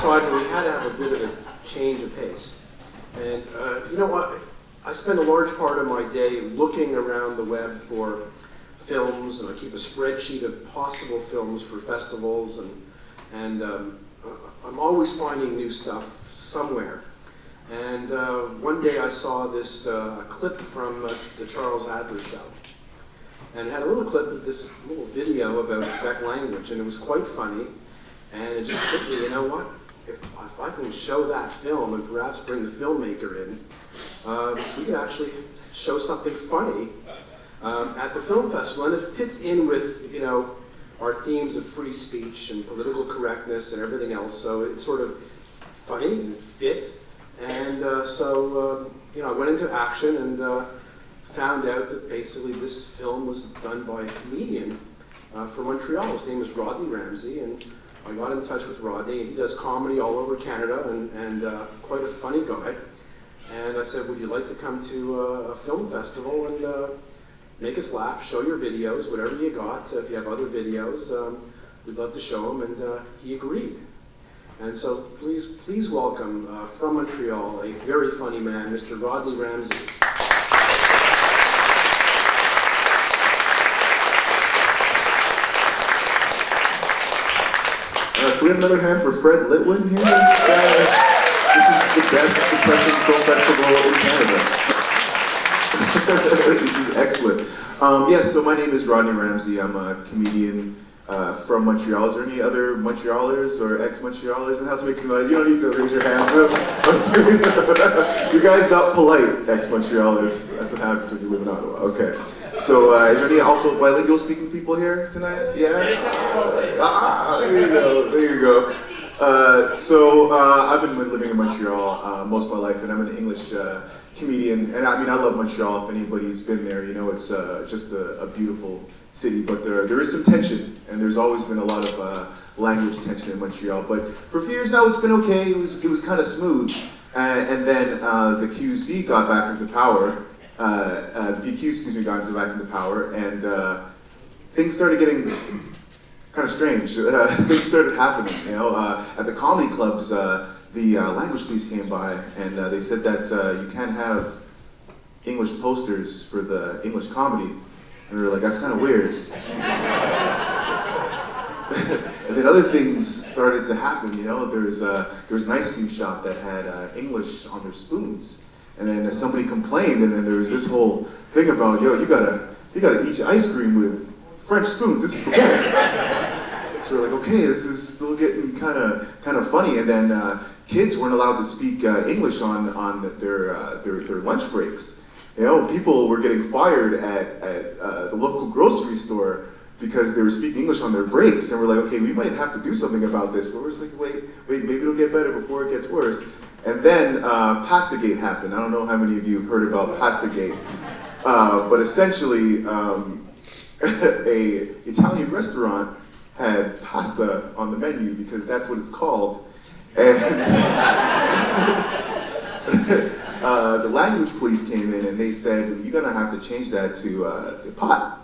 decided we had to have a bit of a change of pace. And you know what? I spend a large part of my day looking around the web for films, and I keep a spreadsheet of possible films for festivals, and I'm always finding new stuff somewhere. And one day I saw this clip from the Charles Adler show. And it had a little clip of this little video about Quebec language, and it was quite funny. And it just hit me, you know what? If I can show that film and perhaps bring the filmmaker in, we can actually show something funny at the film festival. And it fits in with, you know, our themes of free speech and political correctness and everything else. So it's sort of funny and fit. And so, you know, I went into action and found out that basically this film was done by a comedian from Montreal. His name is Rodney Ramsey, and I got in touch with Rodney, and he does comedy all over Canada, and quite a funny guy. And I said, would you like to come to a film festival and make us laugh, show your videos, whatever you got. If you have other videos, we'd love to show them, and he agreed. And so please welcome from Montreal, a very funny man, Mr. Rodney Ramsey. Can we have another hand for Fred Litwin here? This is the best depression film festival in Canada. This is excellent. Yes, so my name is Rodney Ramsey. I'm a comedian from Montreal. Is there any other Montrealers or ex-Montrealers in the house? Make some noise. You don't need to raise your hands up. You guys got polite ex-Montrealers. That's what happens when you live in Ottawa. Okay. So is there any also bilingual speaking people here tonight? Yeah? There you go, there you go. So I've been living in Montreal most of my life, and I'm an English comedian. And I mean, I love Montreal. If anybody's been there, you know it's just a beautiful city. But there is some tension, and there's always been a lot of language tension in Montreal. But for a few years now, it's been okay. It was kind of smooth. And then the QC got back into power. The PQ, excuse me, got back into power, and things started getting kind of strange. Things started happening, you know. At the comedy clubs, the language police came by, and they said that you can't have English posters for the English comedy. And we were like, that's kind of weird. And then other things started to happen, you know. There was an ice cream shop that had English on their spoons. And then somebody complained, and then there was this whole thing about, yo, you gotta eat your ice cream with French spoons. This is Quebec. So we're like, okay, this is still getting kind of funny. And then kids weren't allowed to speak English on their lunch breaks. You know, people were getting fired at the local grocery store because they were speaking English on their breaks. And we're like, okay, we might have to do something about this. But we're just like, wait, maybe it'll get better before it gets worse. And then Pastagate happened. I don't know how many of you have heard about Pastagate, but essentially an Italian restaurant had pasta on the menu because that's what it's called. And the language police came in and they said, you're gonna have to change that to pot,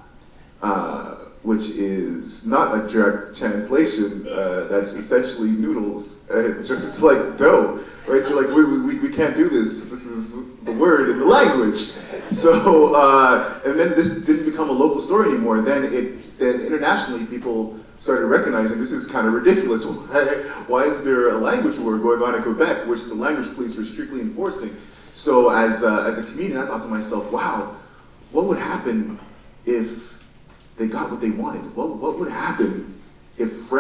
which is not a direct translation. That's essentially noodles, just like dough. Right, so like we can't do this. This is the word in the language. So and then this didn't become a local story anymore. Then internationally people started recognizing this is kind of ridiculous. Why is there a language war going on in Quebec, which the language police were strictly enforcing? So as a comedian, I thought to myself, wow, what would happen if they got what they wanted? What would happen if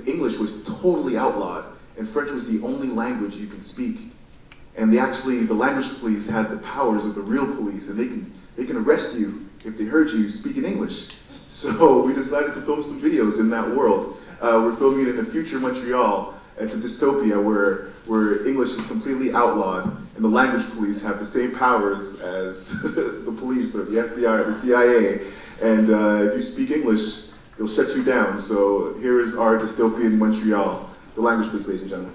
English was totally outlawed? And French was the only language you can speak. And the language police had the powers of the real police, and they can arrest you if they heard you speaking English. So we decided to film some videos in that world. We're filming it in a future Montreal. It's a dystopia where English is completely outlawed, and the language police have the same powers as the police or the FBI or the CIA. And if you speak English, they'll shut you down. So here is our dystopian Montreal. The language police, ladies and gentlemen.